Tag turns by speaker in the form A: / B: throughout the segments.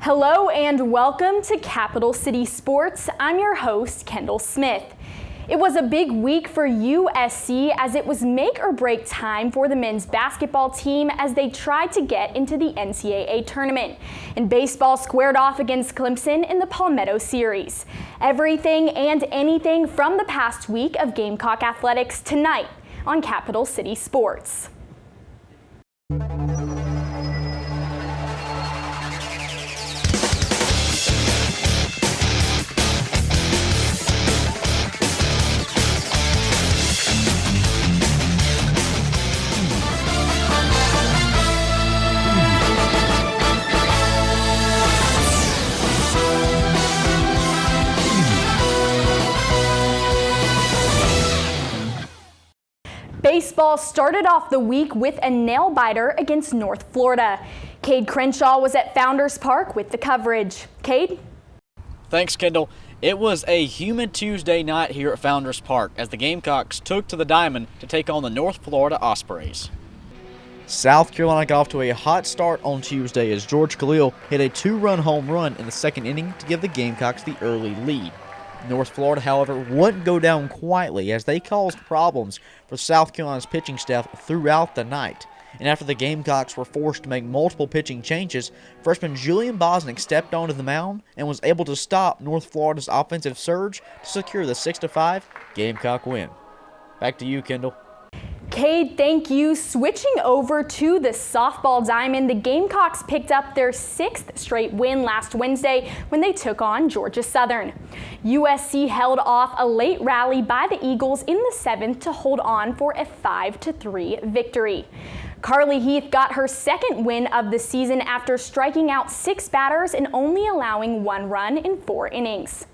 A: Hello and welcome to Capital City Sports. I'm your host, Kendall Smith. It was a big week for USC as it was make or break time for the men's basketball team as they tried to get into the NCAA tournament. And baseball squared off against Clemson in the Palmetto Series. Everything and anything from the past week of Gamecock Athletics tonight on Capital City Sports. Baseball started off the week with a nail-biter against North Florida. Cade Crenshaw was at Founders Park with the coverage. Cade?
B: Thanks, Kendall. It was a humid Tuesday night here at Founders Park as the Gamecocks took to the diamond to take on the North Florida Ospreys. South Carolina got off to a hot start on Tuesday as George Khalil hit a two-run home run in the second inning to give the Gamecocks the early lead. North Florida, however, wouldn't go down quietly as they caused problems for South Carolina's pitching staff throughout the night. And after the Gamecocks were forced to make multiple pitching changes, freshman Julian Bosnick stepped onto the mound and was able to stop North Florida's offensive surge to secure the 6-5 Gamecock win. Back to you, Kendall.
A: Cade, thank you. Switching over to the softball diamond, the Gamecocks picked up their sixth straight win last Wednesday when they took on Georgia Southern. USC held off a late rally by the Eagles in the seventh to hold on for a 5-3 victory. Carly Heath got her second win of the season after striking out 6 batters and only allowing 1 run in 4 innings.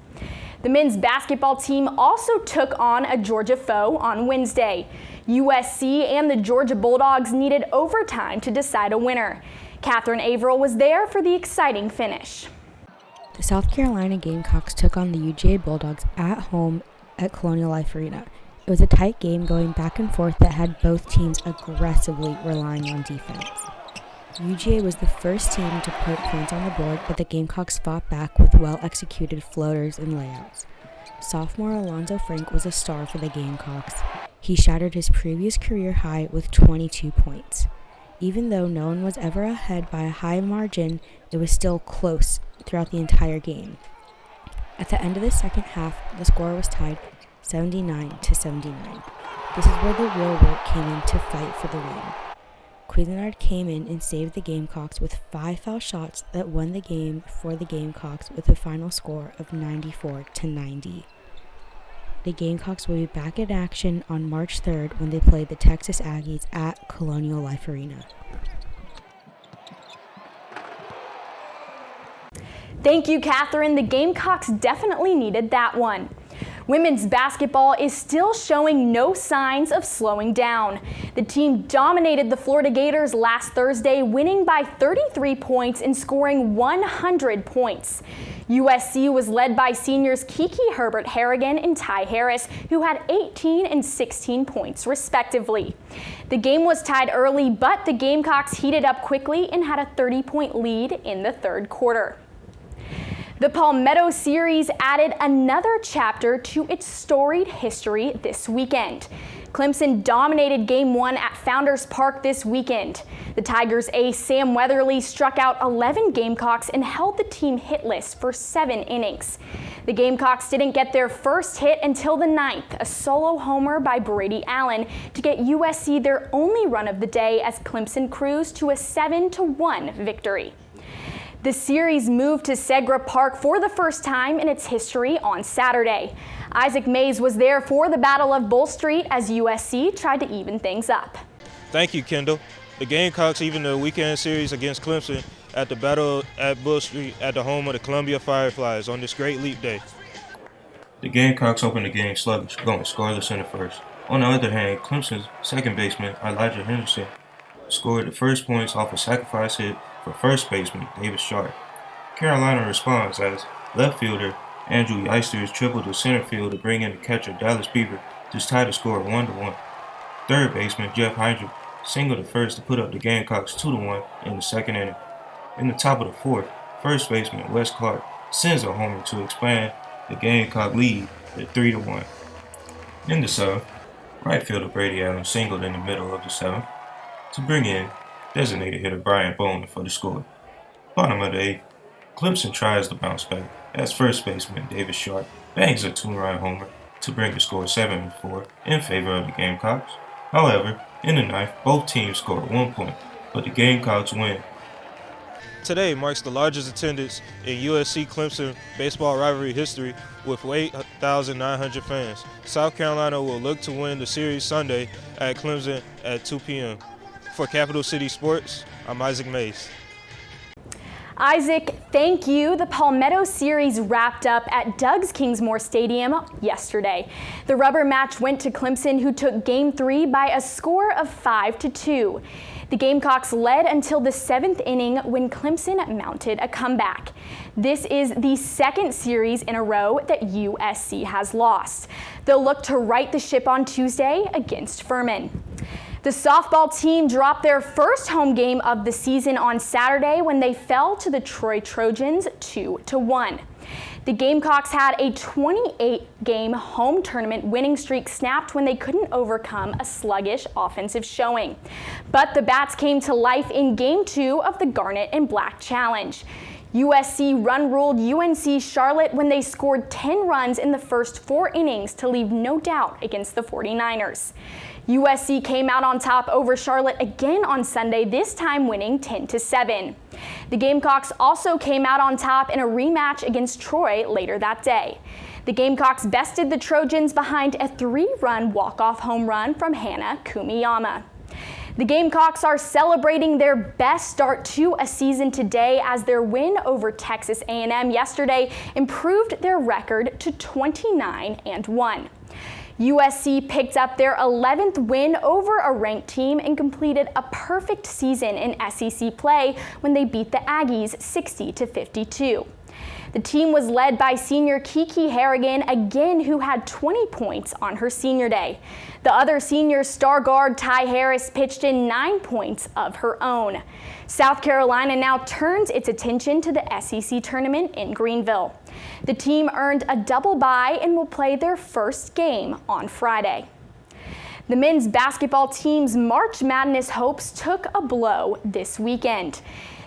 A: The men's basketball team also took on a Georgia foe on Wednesday. USC and the Georgia Bulldogs needed overtime to decide a winner. Catherine Averill was there for the exciting finish.
C: The South Carolina Gamecocks took on the UGA Bulldogs at home at Colonial Life Arena. It was a tight game going back and forth that had both teams aggressively relying on defense. UGA was the first team to put points on the board, but the Gamecocks fought back with well-executed floaters and layouts. Sophomore Alonzo Frank was a star for the Gamecocks. He shattered his previous career high with 22 points. Even though no one was ever ahead by a high margin, it was still close throughout the entire game. At the end of the second half, the score was tied 79-79. This is where the real work came in to fight for the win. Cuisinart came in and saved the Gamecocks with 5 foul shots that won the game for the Gamecocks with a final score of 94-90. The Gamecocks will be back in action on March 3rd when they play the Texas Aggies at Colonial Life Arena.
A: Thank you, Catherine. The Gamecocks definitely needed that one. Women's basketball is still showing no signs of slowing down. The team dominated the Florida Gators last Thursday, winning by 33 points and scoring 100 points. USC was led by seniors Kiki Herbert Harrigan and Ty Harris, who had 18 and 16 points respectively. The game was tied early, but the Gamecocks heated up quickly and had a 30-point lead in the third quarter. The Palmetto Series added another chapter to its storied history this weekend. Clemson dominated Game 1 at Founders Park this weekend. The Tigers' ace Sam Weatherly struck out 11 Gamecocks and held the team hitless for 7 innings. The Gamecocks didn't get their first hit until the 9th, a solo homer by Brady Allen to get USC their only run of the day as Clemson cruised to a 7-1 victory. The series moved to Segra Park for the first time in its history on Saturday. Isaac Mays was there for the Battle of Bull Street as USC tried to even things up.
D: Thank you, Kendall. The Gamecocks evened the weekend series against Clemson at the Battle at Bull Street at the home of the Columbia Fireflies on this great leap day.
E: The Gamecocks opened the game sluggish, going scoreless in the first. On the other hand, Clemson's second baseman, Elijah Henderson, scored the first points off a sacrifice hit for first baseman David Sharp. Carolina responds as left fielder Andrew Eisters tripled to center field to bring in the catcher Dallas Beaver to tie the score 1-1. Third baseman Jeff Hydrick singled to first to put up the Gamecocks 2-1 in the second inning. In the top of the fourth, first baseman Wes Clark sends a homer to expand the Gamecock lead to 3-1. In the seventh, right fielder Brady Allen singled in the middle of the seventh to bring in designated hitter Brian Bowman for the score. Bottom of the eighth, Clemson tries to bounce back as first baseman David Sharp bangs a two-run homer to bring the score 7-4 in favor of the Gamecocks. However, in the ninth, both teams scored 1 point, but the Gamecocks win.
D: Today marks the largest attendance in USC-Clemson baseball rivalry history with 8,900 fans. South Carolina will look to win the series Sunday at Clemson at 2 p.m. For Capital City Sports, I'm Isaac Mays.
A: Isaac, thank you. The Palmetto Series wrapped up at Doug's Kingsmore Stadium yesterday. The rubber match went to Clemson, who took Game 3 by a score of 5-2. The Gamecocks led until the 7th inning when Clemson mounted a comeback. This is the second series in a row that USC has lost. They'll look to right the ship on Tuesday against Furman. The softball team dropped their first home game of the season on Saturday when they fell to the Troy Trojans 2-1. The Gamecocks had a 28-game home tournament winning streak snapped when they couldn't overcome a sluggish offensive showing. But the Bats came to life in Game 2 of the Garnet and Black Challenge. USC run-ruled UNC Charlotte when they scored 10 runs in the first 4 innings to leave no doubt against the 49ers. USC came out on top over Charlotte again on Sunday, this time winning 10-7. The Gamecocks also came out on top in a rematch against Troy later that day. The Gamecocks bested the Trojans behind a 3-run walk-off home run from Hannah Kumiyama. The Gamecocks are celebrating their best start to a season today as their win over Texas A&M yesterday improved their record to 29-1. USC picked up their 11th win over a ranked team and completed a perfect season in SEC play when they beat the Aggies 60-52. The team was led by senior Kiki Harrigan, again who had 20 points on her senior day. The other senior star guard Ty Harris pitched in 9 points of her own. South Carolina now turns its attention to the SEC tournament in Greenville. The team earned a double bye and will play their first game on Friday. The men's basketball team's March Madness hopes took a blow this weekend.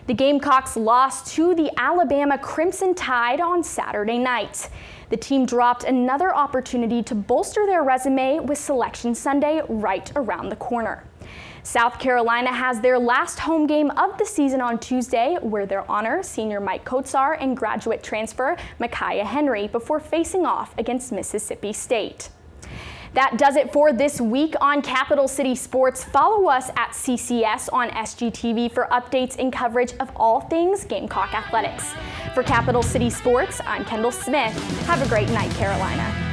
A: The Gamecocks lost to the Alabama Crimson Tide on Saturday night. The team dropped another opportunity to bolster their resume with Selection Sunday right around the corner. South Carolina has their last home game of the season on Tuesday, where they'll honor senior Mike Kotsar and graduate transfer Micaiah Henry before facing off against Mississippi State. That does it for this week on Capital City Sports. Follow us at CCS on SGTV for updates and coverage of all things Gamecock Athletics. For Capital City Sports, I'm Kendall Smith. Have a great night, Carolina.